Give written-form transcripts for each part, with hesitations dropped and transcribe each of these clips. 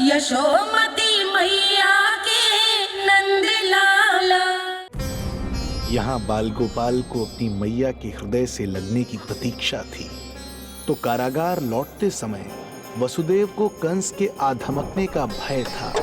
यशोमती मैया के नंद लाला। यहाँ बाल गोपाल को अपनी मैया के हृदय से लगने की प्रतीक्षा थी, तो कारागार लौटते समय वसुदेव को कंस के आ धमकने का भय था।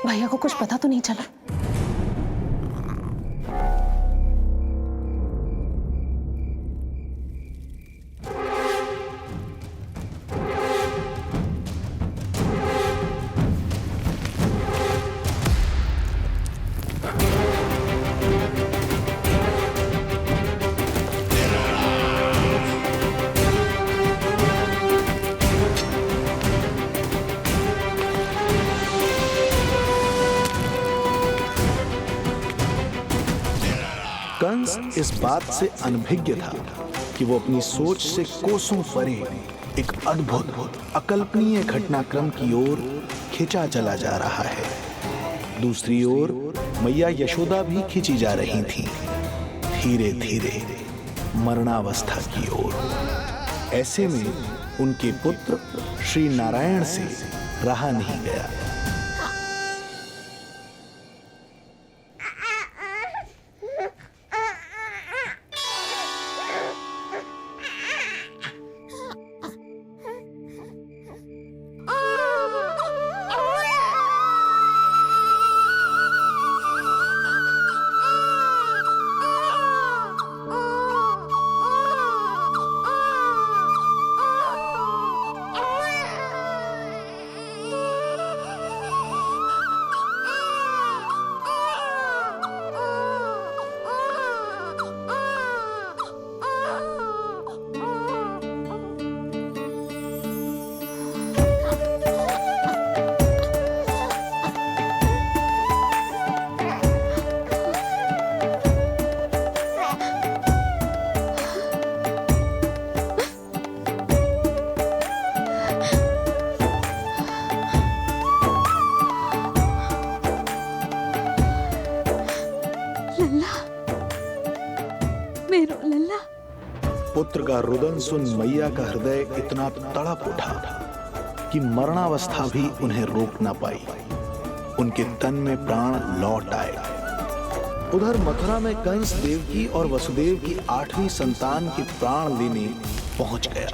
भैया को कुछ पता तो नहीं चला? कंस इस बात से अनभिज्ञ था कि वो अपनी सोच से कोसों परे एक अद्भुत अकल्पनीय घटनाक्रम की ओर खिंचा चला जा रहा है। दूसरी ओर मैया यशोदा भी खिंची जा रही थी, धीरे धीरे मरणावस्था की ओर। ऐसे में उनके पुत्र श्री नारायण से रहा नहीं गया। पुत्र का रुदन सुन मैया का हृदय इतना तड़प उठा कि मरणावस्था भी उन्हें रोक न पाई। उनके तन में प्राण लौट आए। उधर मथुरा में कंस देवकी और वसुदेव की 8वीं संतान के प्राण लेने पहुंच गया।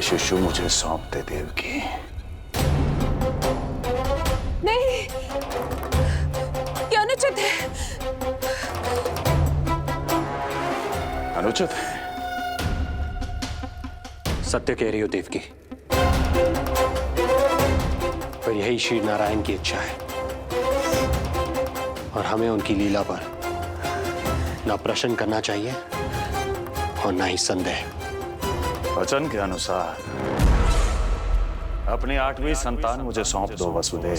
शिशु मुझे सौंप दे देवकी। नहीं, ये अनुचित है। अनुचित है? सत्य कह रही हो देवकी, पर यही श्री नारायण की इच्छा है और हमें उनकी लीला पर ना प्रश्न करना चाहिए और ना ही संदेह। वचन के अनुसार अपनी 8वीं संतान मुझे सौंप दो वसुदेव।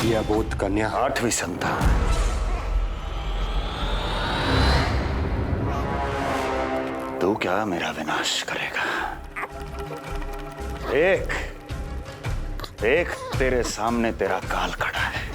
ये अबोध कन्या 8वीं संतान। तू क्या मेरा विनाश करेगा? एक तेरे सामने तेरा काल खड़ा है।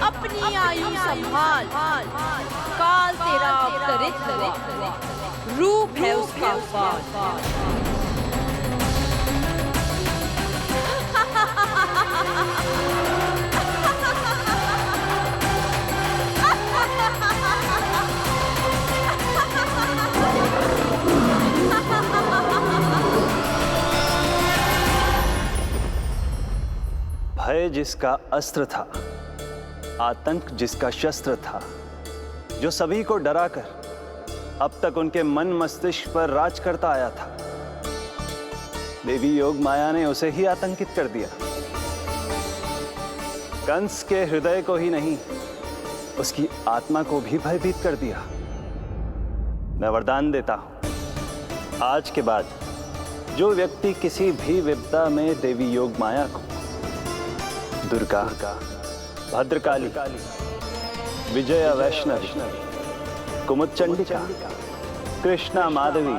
अपनी आयु संभाल, काल तेरा अवतरित रूप है उसका बाल। भय जिसका अस्त्र था, आतंक जिसका शस्त्र था, जो सभी को डराकर अब तक उनके मन मस्तिष्क पर राज करता आया था, देवी योग माया ने उसे ही आतंकित कर दिया। कंस के हृदय को ही नहीं, उसकी आत्मा को भी भयभीत कर दिया। मैं वरदान देता हूं, आज के बाद जो व्यक्ति किसी भी विपदा में देवी योग माया को, दुर्गा, भद्रकाली, विजया वैष्णवी, कुमुदचंडिका, कृष्णा माधवी,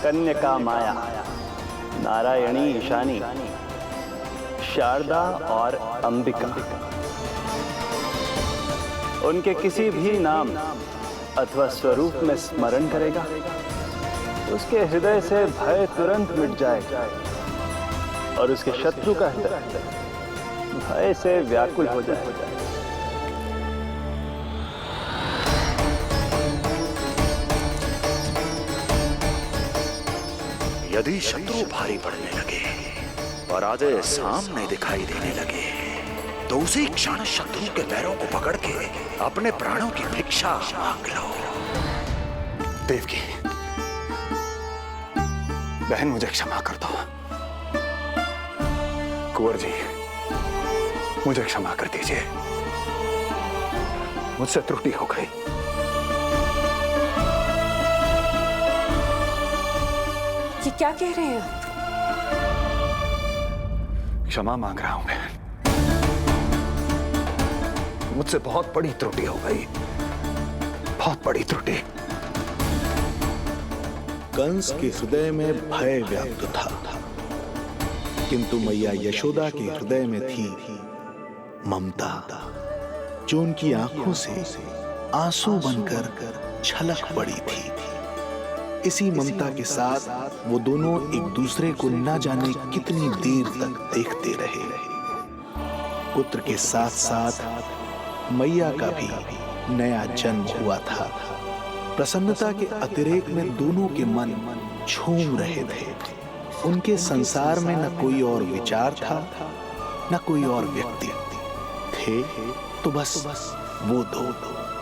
कन्यका माया, नारायणी ईशानी, शारदा और अंबिका, उनके किसी भी नाम अथवा स्वरूप में स्मरण करेगा, उसके हृदय से भय तुरंत मिट जाएगा और उसके शत्रु का हृदय भय से व्याकुल हो जाएगा। यदि शत्रु भारी पड़ने लगे और आधे सामने दिखाई देने लगे, तो उसी क्षण शत्रु के पैरों को पकड़ के अपने प्राणों की भिक्षा मांग लो। देवकी, बहन मुझे क्षमा कर दो। कुंवर जी, मुझे क्षमा कर दीजिए, मुझसे त्रुटि हो गई। ये क्या कह रहे हैं आप? क्षमा मांग रहा हूं बहन, मुझसे बहुत बड़ी त्रुटि हो गई, बहुत बड़ी त्रुटि। कंस के हृदय में भय व्याप्त था, किंतु मैया यशोदा के हृदय में थी ममता, जो उनकी आंखों से आंसू बनकर छलक पड़ी थी। इसी ममता के साथ वो दोनों एक दूसरे को न जाने कितनी देर तक देखते रहे। पुत्र के साथ साथ मैया का भी नया जन्म हुआ था। प्रसन्नता के अतिरेक में दोनों के मन झूम रहे थे। उनके संसार में न कोई और विचार था, न कोई और व्यक्ति थे, तो बस वो दो,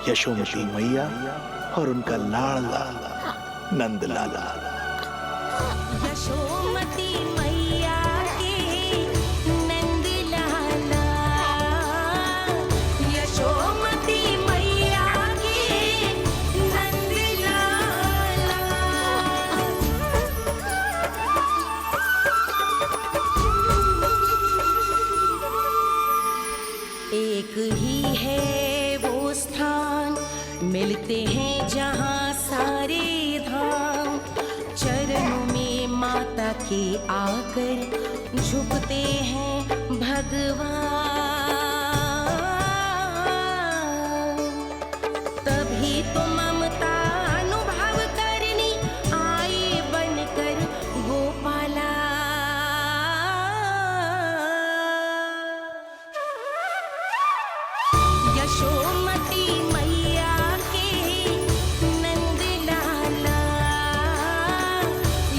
यशोमती मैया और उनका लाडला नंद लाला। यशोमती मैया के नंद लाला। फैलते हैं जहाँ सारे धाम, चरणों में माता के आकर झुकते हैं भगवान। तभी तो ममता अनुभव करनी आए बनकर गोपाला। यशोमती मैया के नंद लाला,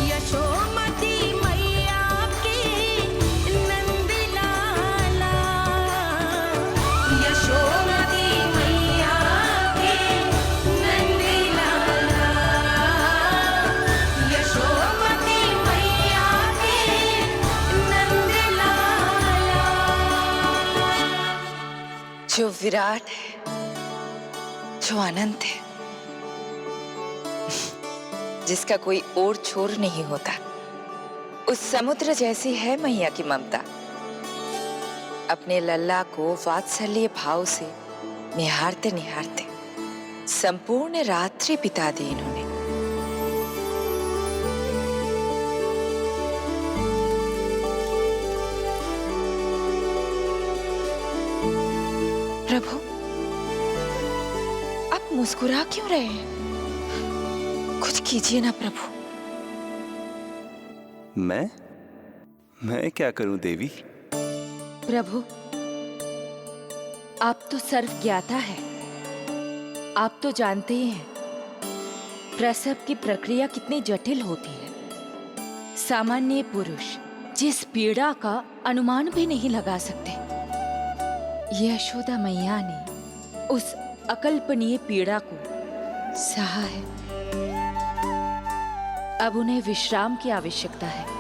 यशोमती मैया के नंद लाला, यशोमती मैया के नंद लाला, यशोमती मैया के नंद लाला। जो विराट है, जो अनंत है, जिसका कोई और छोर नहीं होता, उस समुद्र जैसी है मैया की ममता। अपने लल्ला को वात्सल्य भाव से निहारते निहारते संपूर्ण रात्रि बिता दी इन्होंने। प्रभु, आप मुस्कुरा क्यों रहे हैं? कुछ कीजिए ना प्रभु। मैं क्या करूं देवी? प्रभु, आप तो सर्वज्ञाता है। आप तो जानते ही हैं प्रसव की प्रक्रिया कितनी जटिल होती है। सामान्य पुरुष जिस पीड़ा का अनुमान भी नहीं लगा सकते, यशोदा मैया ने उस अकल्पनीय पीड़ा को सहा है। अब उन्हें विश्राम की आवश्यकता है।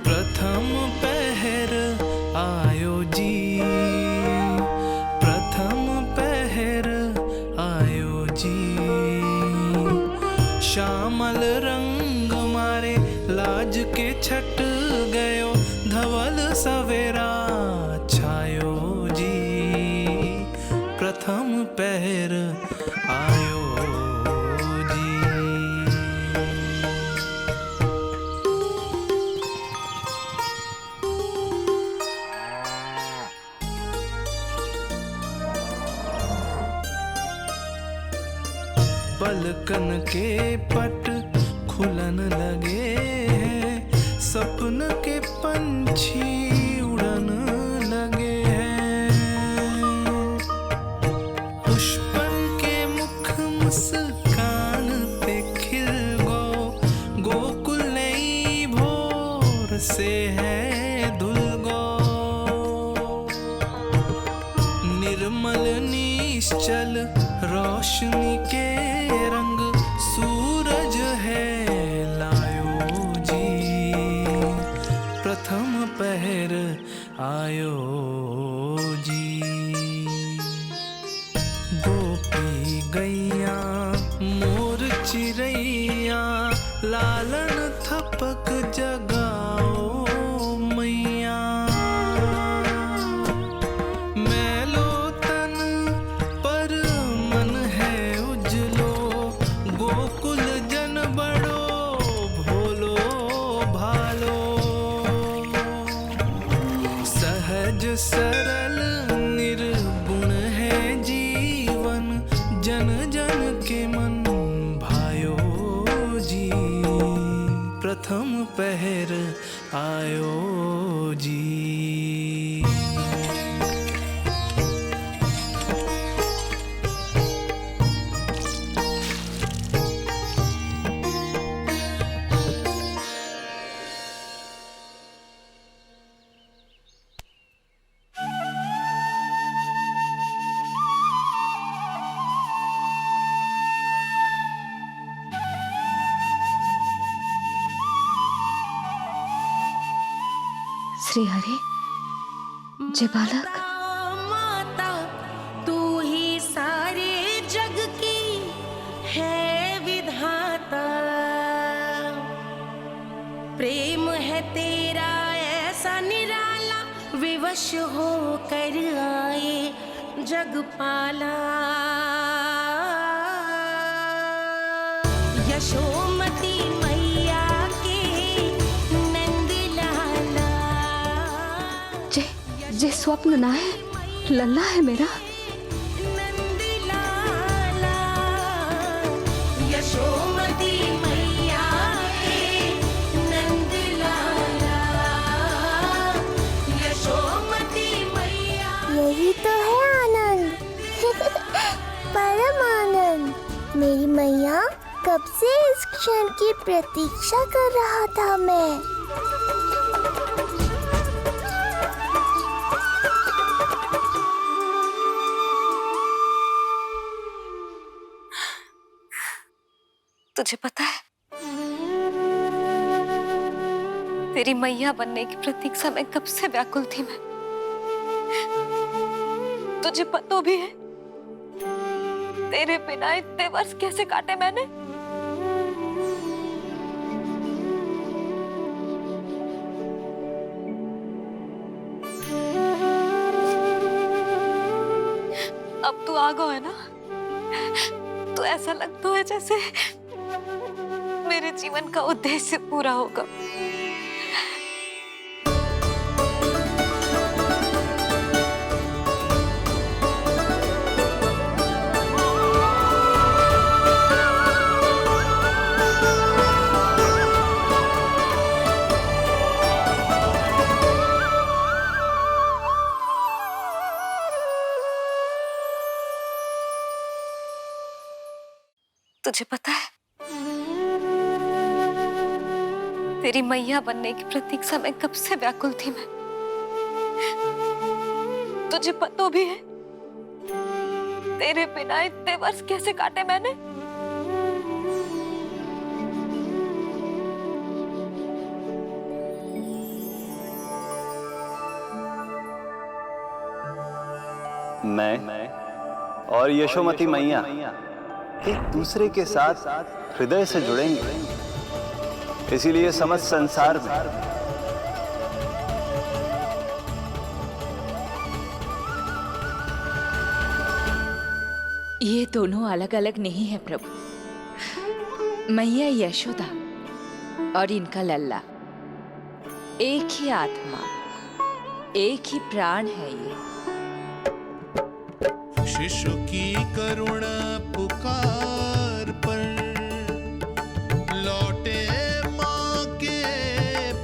प्रथम पहर आयो जी, प्रथम पहर आयो जी। श्यामल रंग मारे लाज के छट गयो, धवल सवेरा छायो जी। प्रथम पहर आयो जी। पलकन के पट खुलन लगे हैं, सपन के पंछी उड़न लगे हैं। पुष्पन के मुख मुस्कान पे खिल गो, गोकुल नई भोर से है धुल गो। निर्मल निश्चल रोशनी के रंग सूरज है लायो जी। प्रथम पहर आयो जी। गोपी गैया लालन थपक जगाओ मैया। मैलो तन पर मन है उजलो, गोकुल जन बड़ो भोलो भालो। सहज सरल निर्गुण है जीवन, जन जन के मन भायो जी। प्रथम पहर आयो जी। श्री हरि, जय बालक। माता तू ही सारे जग की है विधाता। प्रेम है तेरा ऐसा निराला, विवश हो कर आए जगपाला। यशोमती मैया के नंद लाला। जे स्वप्न ना है, लल्ला है मेरा। नंद लाला यशोमती मैया के नंद लाला। यशोमती मैया। यही तो है आनंद। परम आनंद। मेरी मैया, कब से इस क्षण की प्रतीक्षा कर रहा था मैं। तुझे पता है, तेरी मैया बनने की प्रतीक्षा में कब से व्याकुल थी मैं। तुझे पता भी है तेरे बिना इतने वर्ष कैसे काटे मैंने। अब तू आ गया है ना, तो ऐसा लगता है जैसे मेरे जीवन का उद्देश्य पूरा होगा। तुझे पता है, तेरी मैया बनने की प्रतीक्षा में कब से व्याकुल थी मैं। तुझे पता भी है तेरे बिना इतने वर्ष कैसे काटे मैंने। मैं और यशोमती मैया एक दूसरे के साथ हृदय से जुड़ेंगे, इसीलिए समस्त संसार में ये दोनों अलग अलग नहीं है प्रभु। मैया यशोदा और इनका लल्ला एक ही आत्मा, एक ही प्राण है ये। शिशु की करुण पुकार पर लौटे माँ के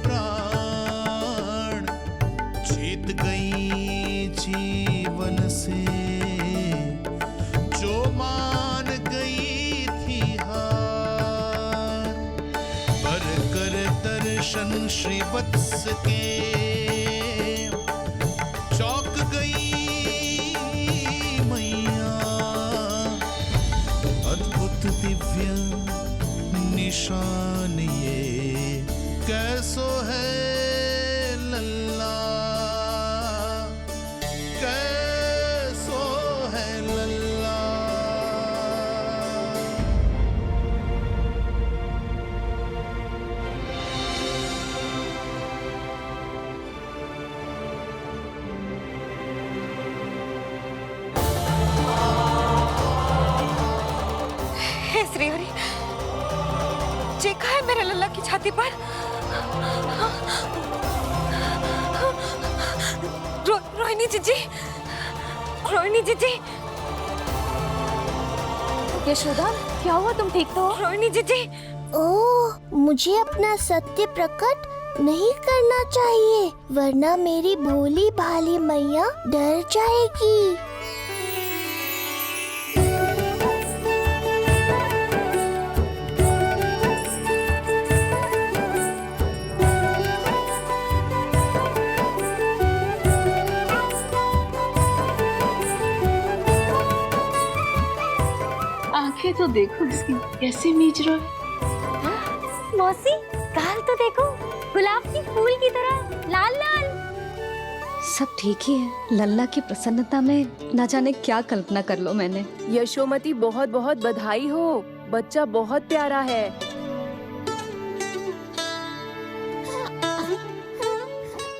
प्राण, जीत गई जीवन से जो मान गई थी हार। पर कर दर्शन श्री वत्स के चौक गई दिव्य निशान ये कैसो है लल्ला, कैसो है लल्ला। श्री हरि, देखा है मेरे लल्ला की छाती पर? रोहिणी जीजी, रोहिणी जीजी। यशोदा, क्या हुआ? तुम ठीक तो हो? रोहिणी जीजी। ओह, मुझे अपना सत्य प्रकट नहीं करना चाहिए, वरना मेरी भोली भाली मैया डर जाएगी। आंखें तो देखो इसकी कैसे मीच रहा है। मौसी, गाल तो देखो, गुलाब की फूल की तरह लाल लाल। सब ठीक ही है। लल्ला की प्रसन्नता में न जाने क्या कल्पना कर लो मैंने। यशोमती, बहुत बहुत बधाई हो, बच्चा बहुत प्यारा है।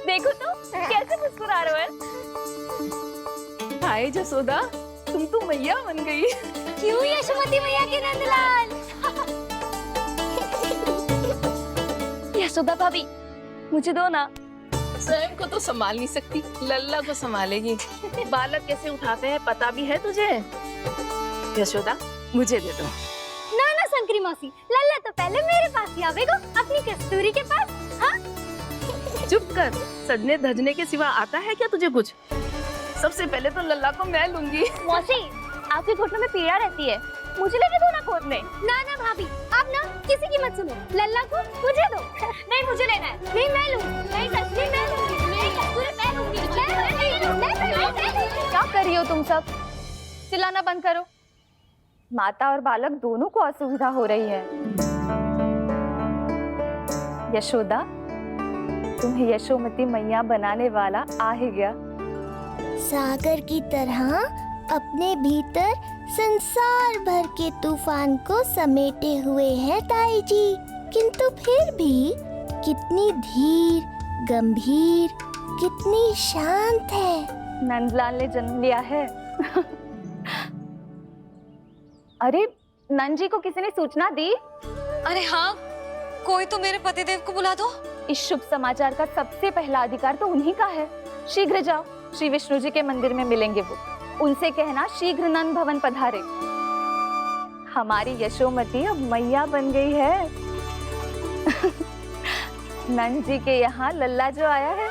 देखो तो कैसे मुस्कुरा रहा है। हाय जसोदा, तुम तो मैया बन गई। क्यों यशोमती मैया के नंदलाल? यशोदा भाभी, मुझे दो ना। स्वयं को तो संभाल नहीं सकती, लल्ला को संभालेगी। बालक कैसे उठाते हैं पता भी है तुझे? यशोदा, मुझे दे दो। ना ना शंकरी मौसी, लल्ला तो पहले मेरे पास ही आवेगा, अपनी कस्तूरी के पास। हाँ? चुप कर, सजने धजने के सिवा आता है क्या तुझे कुछ? सबसे पहले तो लल्ला को मैं लूंगी। मौसी, आपके घुटनों में पीड़ा रहती है, मुझे लेके दो ना गोद में। ना ना भाभी, आप ना किसी की मत सुनो, लल्ला को मुझे दो। नहीं, मुझे लेना है। नहीं, मैं लूं। नहीं सच्ची मैं लूंगी। नहीं कस्तूरी मैं लूंगी। क्या कर रही हो तुम सब? चिल्लाना बंद करो। माता और बालक दोनों को असुविधा हो रही है। यशोदा, तुम्हें यशोमती मैया बनाने वाला आ ही गया। सागर की तरह अपने भीतर संसार भर के तूफान को समेटे हुए हैं ताई जी, किंतु फिर भी कितनी धीर, गंभीर, कितनी शांत है। नंदलाल ने जन्म लिया है। अरे नंद जी को किसी ने सूचना दी? अरे हाँ, कोई तो मेरे पतिदेव को बुला दो। इस शुभ समाचार का सबसे पहला अधिकार तो उन्हीं का है। शीघ्र जाओ, श्री विष्णु जी के मंदिर में मिलेंगे वो। उनसे कहना शीघ्र नंद भवन पधारे। हमारी यशोमती अब मैया बन गई है। नंद जी के यहाँ लल्ला जो आया है